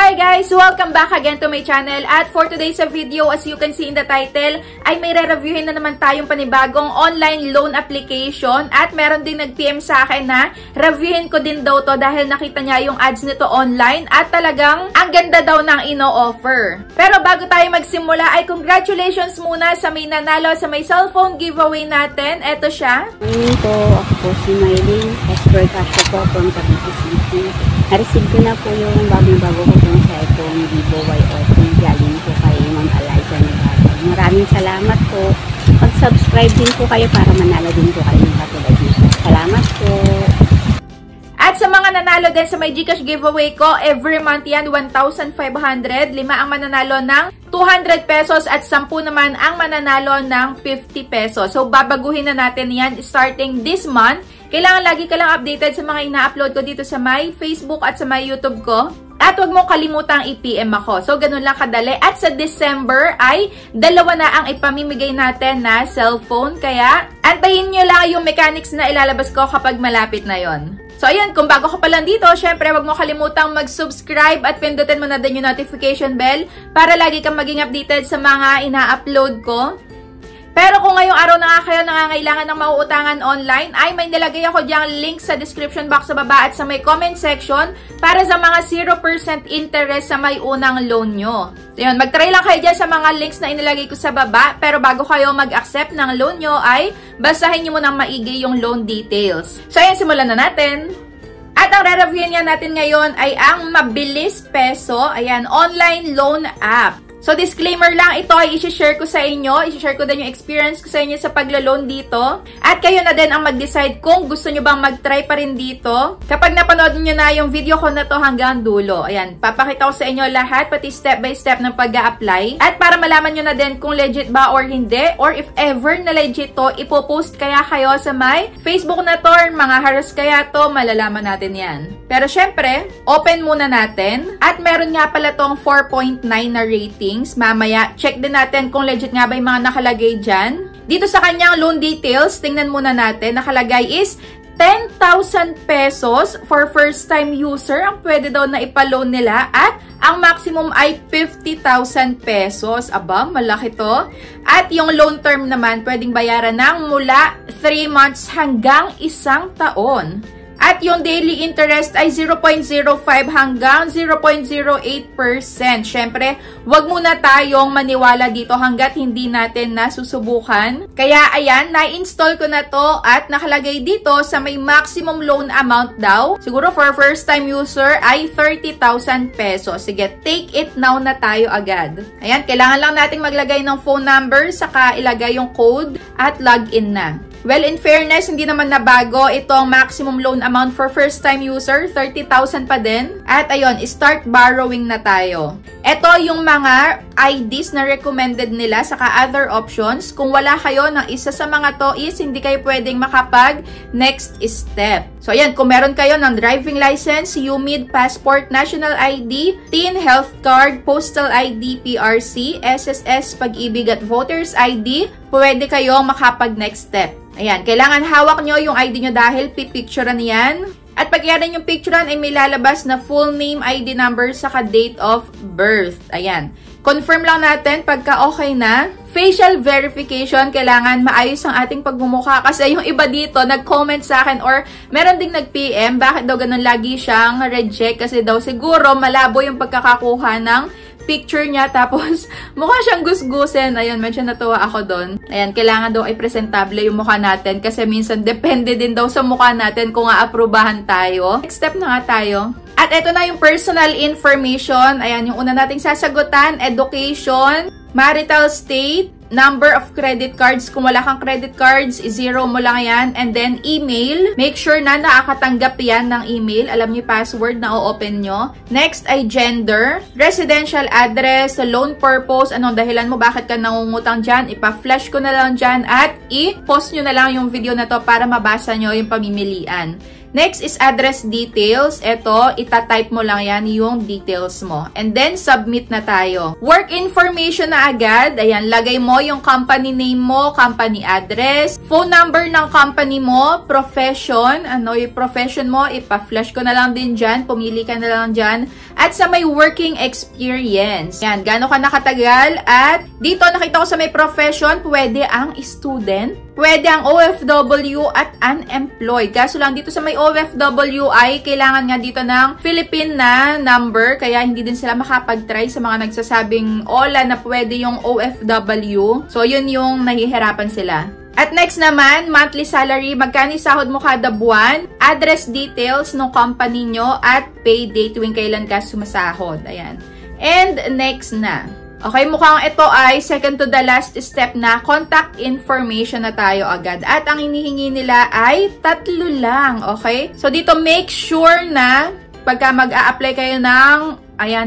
Hi guys! Welcome back again to my channel. At for today's video, as you can see in the title, ay may re-reviewin na naman tayong panibagong online loan application. At meron din nag-PM sa akin na reviewin ko din daw to dahil nakita niya yung ads nito online at talagang ang ganda daw ng ino-offer. Pero bago tayo magsimula ay congratulations muna sa may nanalo sa may cellphone giveaway natin. Eto siya. Ngayon po, ako po si Mylene. Expert Casio po from Cavite City. Na-receive ko na po yung bagong-bago ko pong cellphone giveaway offer galing po kay Ma'am Eliza Nevada. Maraming salamat po. Mag-subscribe din po kayo para manalo din po kayo ng katulad nito. Salamat po. At sa mga nanalo din sa may GCash giveaway ko, every month yan, 1,500. 5 ang mananalo ng 200 pesos at 10 naman ang mananalo ng 50 pesos. So, babaguhin na natin yan starting this month. Kailangan lagi ka lang updated sa mga ina-upload ko dito sa my Facebook at sa my YouTube ko. At huwag mong kalimutang i-PM ako. So, ganun lang kadali. At sa December ay 2 na ang ipamimigay natin na cellphone. Kaya, antayin nyo lang yung mechanics na ilalabas ko kapag malapit na yon. So, ayan, kung bago ka pa lang dito, syempre, huwag mo kalimutang mag-subscribe at pindutin mo na din yung notification bell para lagi kang maging updated sa mga ina-upload ko. Pero kung ngayong araw na nga kayo nangangailangan ng mauutangan online, ay may nilagay ako diyang link sa description box sa baba at sa may comment section para sa mga 0% interest sa may unang loan nyo. So yun, mag-try lang kayo dyan sa mga links na inilagay ko sa baba, pero bago kayo mag-accept ng loan nyo ay basahin nyo munang maigi yung loan details. So ayan, simulan na natin. At ang re-reviewin nga natin ngayon ay ang Mabilis Peso, ayan, online loan app. So, disclaimer lang, ito ay isi-share ko sa inyo. Isi-share ko din yung experience ko sa inyo sa paglo-loan dito. At kayo na din ang mag-decide kung gusto nyo bang mag-try pa rin dito. Kapag napanood nyo na yung video ko na to hanggang dulo. Ayan, papakita ko sa inyo lahat, pati step by step ng pag-a-apply. At para malaman nyo na din kung legit ba or hindi, or if ever na legit to, ipopost kaya kayo sa my Facebook na to, or mga harass kaya to, malalaman natin yan. Pero syempre, open muna natin. At meron nga pala tong 4.9 na rating. Mamaya, check din natin kung legit nga ba yung mga nakalagay dyan. Dito sa kanyang loan details, tingnan muna natin. Nakalagay is 10,000 pesos for first-time user ang pwede daw na ipaloan nila at ang maximum ay 50,000 pesos. Aba, malaki to. At yung loan term naman, pwedeng bayaran ng mula 3 months hanggang 1 taon. At yung daily interest ay 0.05 hanggang 0.08%. Syempre, wag muna tayong maniwala dito hanggat hindi natin nasusubukan. Kaya ayan, na-install ko na to at nakalagay dito sa may maximum loan amount daw. Siguro for first time user ay 30,000 pesos. Sige, take it now na tayo agad. Ayan, kailangan lang nating maglagay ng phone number, saka ilagay yung code at login na. Well, in fairness, hindi naman nabago itong maximum loan amount for first-time user, 30,000 pa din. At ayun, start borrowing na tayo. Ito yung mga IDs na recommended nila, saka other options. Kung wala kayo ng isa sa mga to is hindi kayo pwedeng makapag next step. So ayan, kung meron kayo ng driving license, UMID, passport, national ID, teen health card, postal ID, PRC, SSS, pag-ibig at voters ID, pwede kayong makapag next step. Ayan, kailangan hawak nyo yung ID nyo dahil pipicturean yan. At pag yan yung picturean ay may lalabas na full name, ID number, saka date of birth. Ayan. Confirm lang natin pagka okay na. Facial verification, kailangan maayos ang ating pagmumukha. Kasi yung iba dito, nag-comment sa akin or meron ding nag-PM, bakit daw ganun lagi siyang reject? Kasi daw siguro malabo yung pagkakakuha ng picture niya, tapos mukha siyang gusgusin. Ayun, medyo natuwa ako doon. Ayan, kailangan daw ay presentable yung mukha natin kasi minsan depende din daw sa mukha natin kung aaprubahan tayo. Next step na nga tayo. At ito na yung personal information. Ayan, yung una nating sasagutan, education, marital state, number of credit cards. Kung wala kang credit cards, 0 mo lang yan. And then, email. Make sure na nakakatanggap yan ng email. Alam niyo password na o-open nyo. Next ay gender, residential address, loan purpose, anong dahilan mo, bakit ka nangungutang dyan. Ipa-flash ko na lang dyan at i-post nyo na lang yung video na to para mabasa nyo yung pamimilian. Next is address details. Ito, itatype mo lang yan yung details mo. And then, submit na tayo. Work information na agad. Ayan, lagay mo yung company name mo, company address, phone number ng company mo, profession. Ano yung profession mo? Ipa-flash ko na lang din dyan. Pumili ka na lang dyan. At sa may working experience. Yan, gaano ka nakatagal. At dito, nakita ko sa may profession, pwede ang student, pwede ang OFW at unemployed. Kaso lang dito sa may OFW ay kailangan nga dito ng Philippine na number. Kaya hindi din sila makapag-try sa mga nagsasabing ola na pwede yung OFW. So, yun yung nahihirapan sila. At next naman, monthly salary, magkano sahod mo kada buwan, address details ng company nyo, at pay date tuwing kailan ka sumasahod. Ayan. And next na. Okay, mukhang ito ay second to the last step na contact information na tayo agad. At ang hinihingi nila ay 3 lang, okay? So, dito make sure na pagka mag-a-apply kayo ng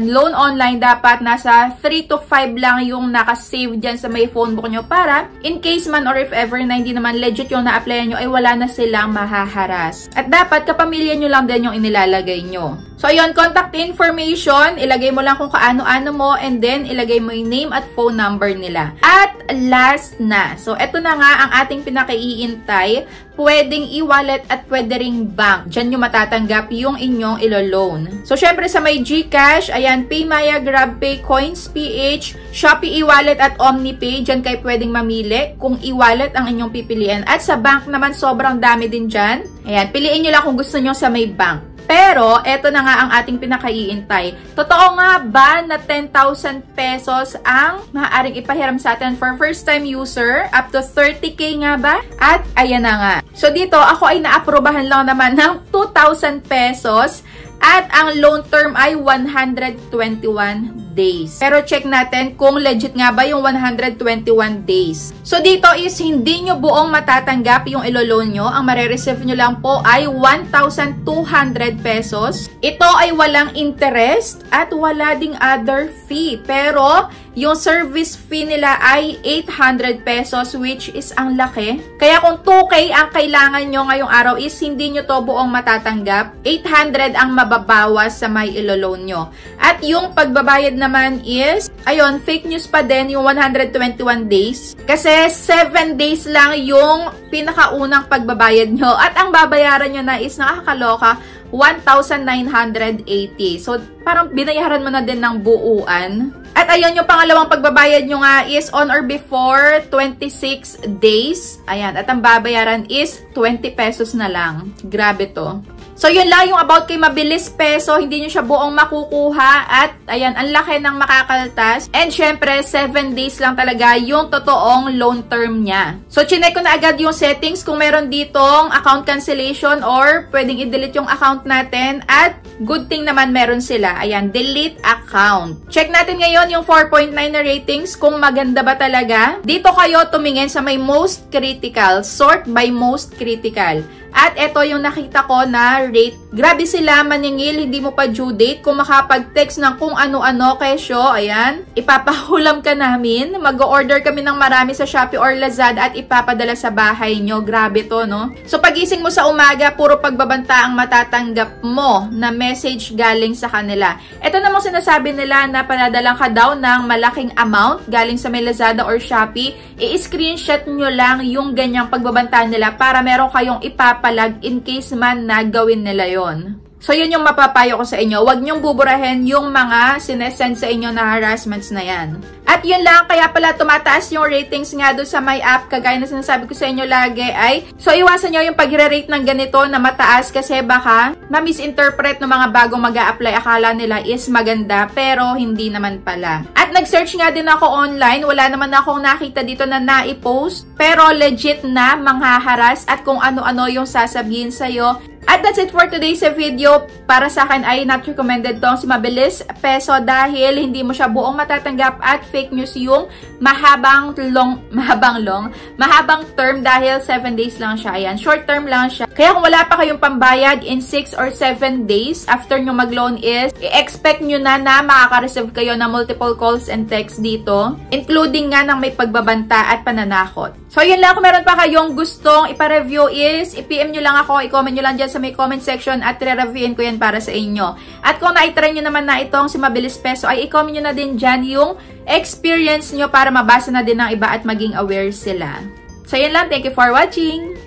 loan online, dapat nasa 3 to 5 lang yung nakasave dyan sa may phone book nyo para in case man or if ever na hindi naman legit yung na-applyan nyo ay wala na silang mahaharas. At dapat kapamilya nyo lang din yung inilalagay nyo. So, ayun, contact information, ilagay mo lang kung kaano-ano mo, and then ilagay mo yung name at phone number nila. At last na. So, eto na nga ang ating pinakaiintay. Pwedeng e-wallet at pwede ring bank. Diyan nyo matatanggap yung inyong ilo-loan. So, syempre sa may GCash, ayan, PayMaya, GrabPay, CoinsPH, Shopee e-wallet at OmniPay. Diyan kayo pwedeng mamili kung e-wallet ang inyong pipiliin. At sa bank naman, sobrang dami din dyan. Ayan, piliin nyo lang kung gusto nyo sa may bank. Pero, eto na nga ang ating pinakaiintay. Totoo nga ba na 10,000 pesos ang maaaring ipahiram sa atin for first-time user? Up to 30K nga ba? At ayan na nga. So, dito ako ay naaprobahan lang naman ng 2,000 pesos. At ang loan term ay 121 days. Pero check natin kung legit nga ba yung 121 days. So dito is hindi nyo buong matatanggap yung ilo-loan nyo. Ang mare-receive nyo lang po ay 1,200 pesos. Ito ay walang interest at wala ding other fee. Pero yung service fee nila ay 800 pesos which is ang laki. Kaya kung 2K ang kailangan nyo ngayong araw is hindi nyo to buong matatanggap. 800 ang mababawas sa may ilo-loan nyo. At yung pagbabayad naman is, ayun, fake news pa din yung 121 days. Kasi 7 days lang yung pinakaunang pagbabayad nyo. At ang babayaran nyo na is nakakaloka, 1,980. So, parang binayaran mo na din ng buuan. At ayun, yung pangalawang pagbabayad nyo nga is on or before 26 days. Ayan, at ang babayaran is 20 pesos na lang. Grabe to. So, yun lang yung about kay Mabilis Peso. Hindi nyo siya buong makukuha. At, ayan, ang laki ng makakaltas. And, syempre, 7 days lang talaga yung totoong loan term niya. So, chinek ko na agad yung settings kung meron ditong account cancellation or pwedeng i-delete yung account natin. At, good thing naman meron sila. Ayan, delete account. Check natin ngayon yung 4.9 na ratings kung maganda ba talaga. Dito kayo tumingin sa may most critical. Sort by most critical. At ito yung nakita ko na rate. Grabe sila, maningil, hindi mo pa due date. Kung makapag-text ng kung ano-ano, kesyo, ayan, ipapahulam ka namin. Mag-order kami ng marami sa Shopee or Lazada at ipapadala sa bahay nyo. Grabe to, no? So, pagising mo sa umaga, puro pagbabanta ang matatanggap mo na message galing sa kanila. Ito namang sinasabi nila na panadalang ka daw ng malaking amount galing sa may Lazada or Shopee. I-screenshot nyo lang yung ganyang pagbabanta nila para meron kayong ipapalag in case man na gawin nila yon. So, yun yung mapapayo ko sa inyo. Huwag nyong buburahin yung mga sinesend sa inyo na harassments na yan. At yun lang, kaya pala tumataas yung ratings nga doon sa my app. Kagaya na sinasabi ko sa inyo lagi ay, so iwasan nyo yung pag-rate ng ganito na mataas kasi baka ma-misinterpret ng mga bagong mag-a-apply. Akala nila is maganda pero hindi naman pala. At nag-search nga din ako online. Wala naman akong nakita dito na na-post. Pero legit na manghaharas at kung ano-ano yung sasabihin sa'yo. At that's it for today's video. Para sa akin ay not recommended tong si Mabilis Peso dahil hindi mo siya buong matatanggap at fake news yung mahabang term dahil 7 days lang siya. Ayan, short term lang siya. Kaya kung wala pa kayong pambayad in 6 or 7 days after nyo mag-loan is, i-expect nyo na makaka-receive kayo ng multiple calls and texts dito, including nga ng may pagbabanta at pananakot. So, yun lang. Kung meron pa kayong gustong ipa-review is, i-PM nyo lang ako, i-comment nyo lang dyan sa may comment section at re-reviewin ko yan para sa inyo. At kung na-try nyo naman na itong si Mabilis Peso, ay i-comment nyo na din dyan yung experience nyo para mabasa na din ng iba at maging aware sila. So, yun lang. Thank you for watching!